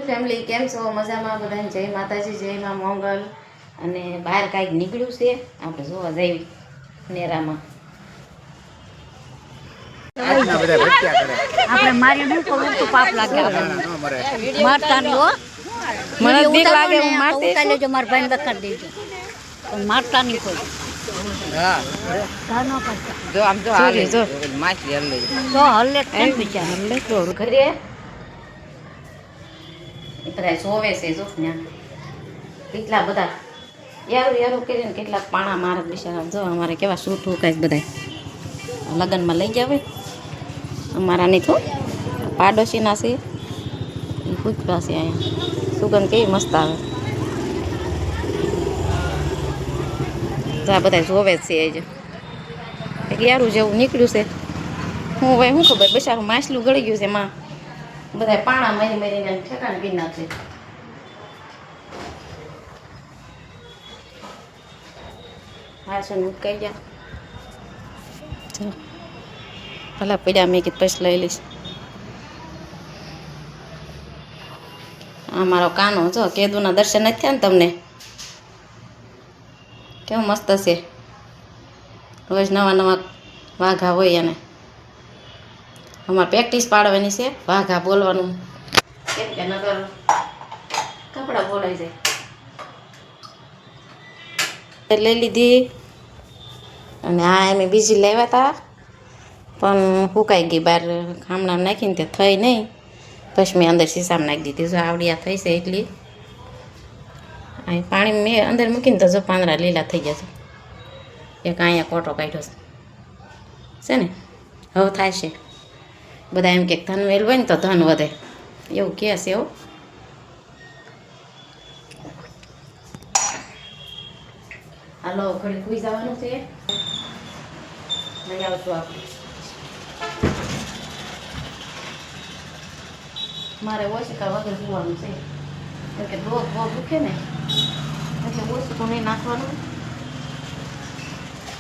Family કેમ છો? મજામાં બધાને જય માતાજી, જય માં મંગલ. અને બહાર કાંઈક નીકળ્યું છે, આપણે જોવા જઈએ નેરામાં. આપણે મારી શું કરવું તો પાપ લાગે મારતા નહીં હો. મને બીક લાગે, હું મારતી ઉતારી લેજો, મારા ભાઈને બકાર દેજો, પણ મારતા નહીં કોઈ. જો આમ જો હાલે જો માછલી હલે તો હલ્લે કેમ બિચાર હલે તો ઘરે એ બધા જોવે છે. જો ત્યાં કેટલા બધા યારું યારું કરીને કેટલાક પાણા મારે બિચારા. જો અમારે કેવા સૂટ કાંઈક બધા લગ્નમાં લઈ જાવે અમારા નહીં તો પાડોશીના છે એ પૂછવા છે. અહીંયા સુગંધ કેવી મસ્ત આવે. તો આ બધા જોવે જ છે. એ જ એક યારું જેવું નીકળ્યું છે. હું હવે શું ખબર, બિચારું માછલું ગળી ગયું છે. એમાં બધા પાણા મરી મરીને ઠેકાણ કરી નાખશે. હા છે ને ઉટકાઈ ગયા. ભલા પડ્યા મેં કીધું પછી લઈ લઈશ. આ મારો કાનો જો કેદુના દર્શન નથી થયા ને તમને? કેવું મસ્ત છે. રોજ નવા નવા વાઘા હોય એને. અમારે પ્રેક્ટિસ પાડવાની છે વાઘા બોલવાનું, કેમ કે નગર કપડા બોલાઈ જાય. લઈ લીધી અને આ એમ બીજી લેવા હતા પણ સુકાઈ ગઈ. બહાર ખામણા નાખીને તે થઈ નહીં, પછી મેં અંદર શીશામાં નાખી દીધી. જો આવડિયા થઈ છે એટલી. અહીં પાણી મેં અંદર મૂકીને તો જો પાંદડા લીલા થઈ ગયા છે. એક અહીંયા કોટો કાઢ્યો છે ને. હવે થાય છે બધા એમ કે ધન વેલ હોય ને તો ધન વધે, એવું કહે છે. એવું હાલો ઘડી કુઈ જવાનું છે. લઈ આવશું આપણે. મારે ઓછિકા વગર જોવાનું છે, કેમ કે ડોગ બહુ દુખે ને એટલે ઓછિકું નહીં નાખવાનું,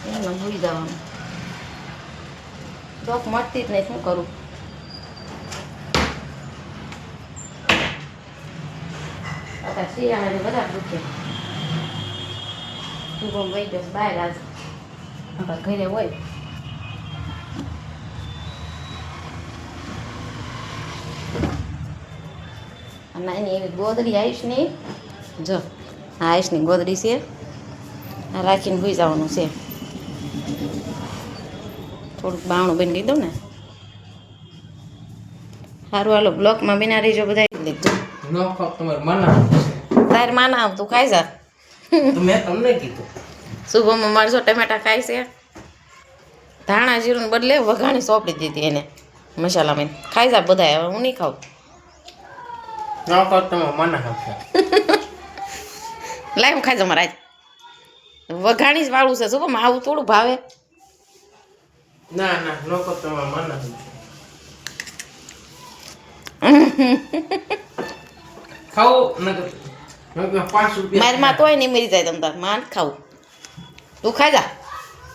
એમને ભૂલી જવાનું. ડોક મળતી જ નહીં, શું કરું? અત્યારે શિયાળાને બધા દુખે. શુભમ વહી ગયો બહાર આજ, આપણા ઘરે હોય. અને એની એવી ગોદડી આયુષની, જો આ આયુષની ગોદડી છે, આ રાખીને ભૂઈ જવાનું છે. થોડુંક બાવણું બની લીધું ને સારું. હાલો બ્લોકમાં બિના રહીજો બધા. લીધું તારે માના આવતું ખાઈ જા. મેં તમને કીધું શુભમ મારજો ટમેટા ખાય છે. ધાણા જીરું બદલે વઘાણી સોંપડી દીધી એને મસાલામાં. ખાઈ જા બધા, હવે હું નહીં ખાઉં. લાય હું ખાઈ જાઉં મારા. વઘાણી જ વાળું છે. શુભમ આવું થોડું ભાવે? ના ના લોકો તમે મને ખાવું નકર 5 રૂપિયા મારમાં તોય નહીં મરી જાય. તમ તાર માન ખાવું. તું ખાઈ જા.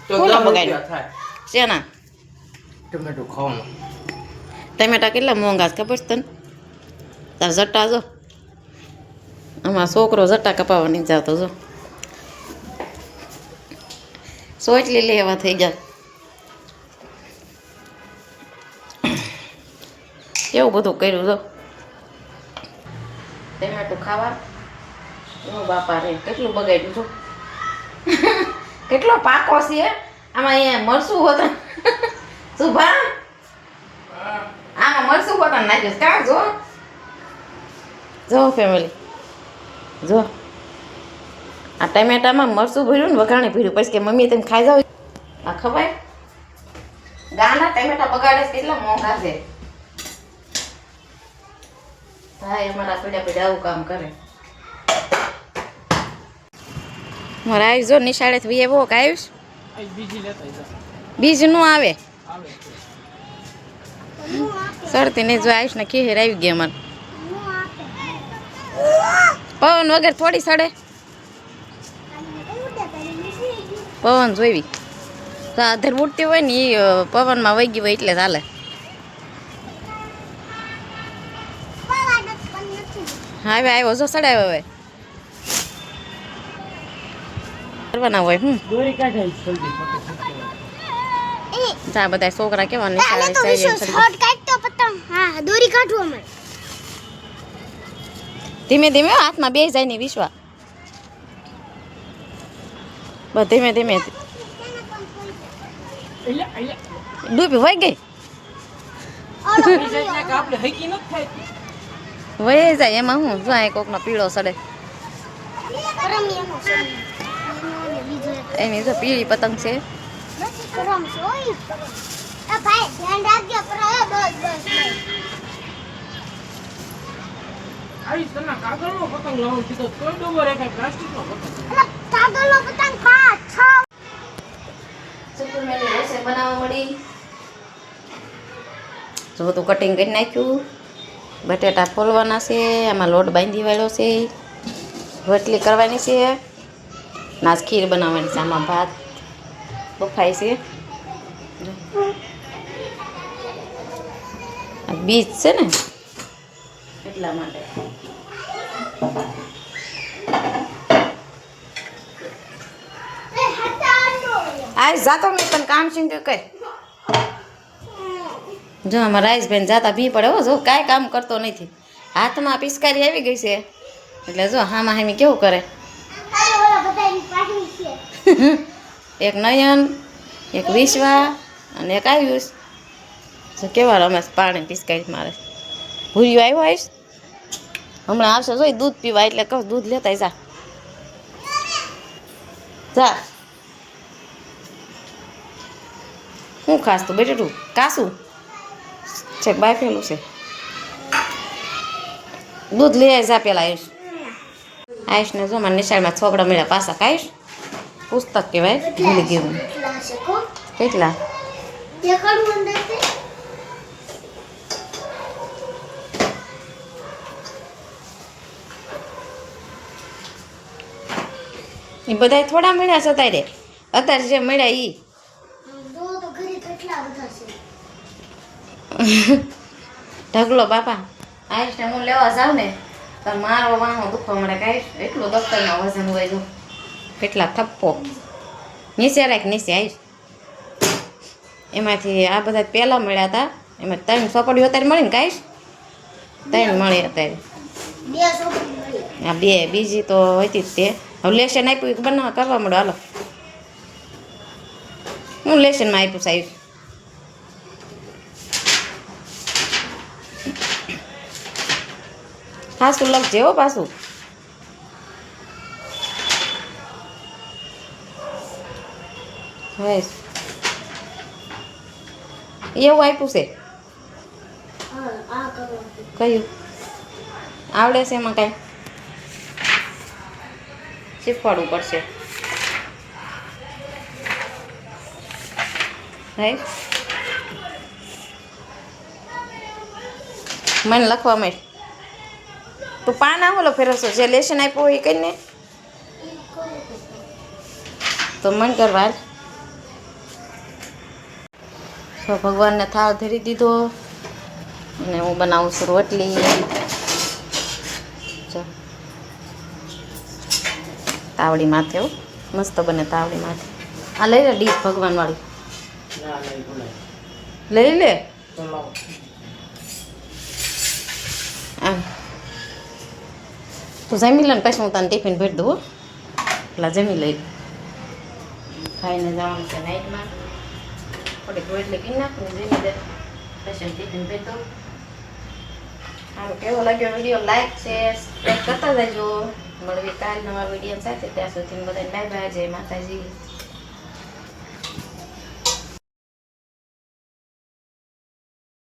તો કોનો 10 બગાડ્યો? રૂપિયા થાય. શેના ટમેટો ખાવાનું. ટમેટા કેટલા મોંઘા છે ખબર છે તને? તાર જટ્ટા જો, આમાં છોકરો જટ્ટા કપાવવા નહીં જાતો. જો સોચલી લેવા થઈ જાય. કેવું બધું કર્યું જો. ટમેટું ખાવા બાપા રે કેટલું બગાડ્યું છું. કેટલો પાકો છે આમાં. અહીંયા મરસું હોતા સુભા, આમાં મરસું હોતા નાખ્યું કાં. જો જો ફેમિલી જો, આ ટમેટામાં મરસું ભર્યું ને વઘાણી ભર્યું. પછી કે મમ્મી તમે ખાઈ જાવ. આ ખવાય? ગાના ટમેટા બગાડે છે, કેટલા મોંઘા છે. હા અમારા પીડા પીડા આવું કામ કરે. મારા આયુષ જો નિશાળેથી એવો કે આયુષ બીજ નું આવે સરતી ને. જો આયુષ ને ખીહેર આવી ગઈ અમારે. પવન વગર થોડી સડે. પવન જોઈવી તો અધર ઉડતી હોય ને એ પવનમાં વહી ગઈ હોય એટલે ચાલે. હા હવે આવ્યો જો સડાવ્યો હવે કરવાના હોય દોરી કાઢાઈ જલ્દી જા બધા છોકરા કેવા અલે તો વિશેષ શોર્ટ કાઢતો પતંગ હા દોરી કાઢવો અમે ધીમે ધીમે હાથમાં બે જાય ને વિશ્વા બસ ધીમે ધીમે ડૂબી વહી ગઈ આપણે હકી નથી થાય વહી જાય એમાં હું જો આ કોકનો પીળો સડે રમિયાનો છે એની જો પીળી પતંગ છે નથી કરમ છે ઓય આ ભાઈ ધ્યાન રાખજો પર બસ બસ આઈ તને કાગળનો પતંગ લાવવાનો કીધો તો ડોબો રે કઈ પ્લાસ્ટિકનો પતંગ અલા કાગળનો પતંગ કા છ સુપર મેલી રેસે બનાવવા મળી જો તો કટિંગ કરી નાખ્યું બટેટા ફોલવાના છે આમાં લોટ બાંધી વાળ્યો છે રોટલી કરવાની છે નાસ ખીર બનાવવાની છે આમાં ભાત બફાય છે આ બીજ છે ને એટલા માટે એ હટાડો આ જાતો મેં તને કામ છે કે કઈ જો આમાં રાઈસબેન જાતા ભી પડે હો જો કાંઈ કામ કરતો નથી હાથમાં પિચકારી આવી ગઈ છે એટલે જો હામાં હામી કેવું કરે અરે ઓલા બધાની પાછી છે એક નયન એક વિશ્વા અને એક આયુષ જો કેવા રમેશ પાણી પિચકારી મારે ભૂર્યું આવ્યો આવીશ હમણાં આવશે જોઈ દૂધ પીવા એટલે કહું દૂધ લેતા જા જા શું ખાસ તું બેટેટું કાશું છે બાફેલું છે દૂધ લઈ આવી જા પેલા આયુષને જો મારા નિશાળમાં છોકરા મળ્યા પાછા કાઈશ પુસ્તક કહેવાય ભૂલી ગયું કેટલા છે કો કેટલા દેખાડું અંદરથી એ બધા થોડા મળ્યા છે અત્યારે જે મળ્યા એ દો તો ઘરે કેટલા બધા છે ઢગલો બાપા આયુષને હું લેવા જાઉં ને તો મારો વાહો દુખવા મળે કાંઈ એટલું દફતરમાં વજન હોય જો કેટલા થપ્પો નીચે રાખ નીચે આવીશ એમાંથી આ બધા પહેલાં મળ્યા હતા એમાં 3 ચોપડીઓ અત્યારે મળી ને કાંઈશ 3 મળી અત્યારે બે છોકરી મળી આ 2 બીજી તો હતી જ તે હવે લેશન આપ્યું એક બનાવવા કરવા મળો હાલો હું લેશનમાં આપ્યું સાહેબ ખાસું લખજે હો પાછું હવે એવું આપ્યું છે હા આ કરો કયું આવડે છે એમાં કાંઈ શીખવાડવું પડશે હે મને લખવા માંડ તું પાના હોલો ફેરવશો જે લેશન આપ્યું હોય એ કરીને તો મન કરવા તો ભગવાનને થાળ ધરી દીધો અને હું બનાવું છું રોટલી જો તાવડી માથે હો મસ્ત બને તાવડી માથે આ લઈ લે ડીશ ભગવાન વાળી ના નહીં બોલાય લઈ લે તો લાવો આમ તું જમી લે ને પછી હું તને ટિફિન ભરી દઉં એટલે જમી લઈ ખાઈને જવાનું છે નાઇટમાં થોડીક રોટલી કરી નાખું જમી દે પછી ટિફિન ભરી દઉં આમ કેવો લાગ્યો વિડીયો લાઈક શેર સબસ્ક્રાઈબ કરતા જજો મળવી કાલ નવા વિડીયો સાથે ત્યાં સુધી બધાને બાય બાય જય માતાજી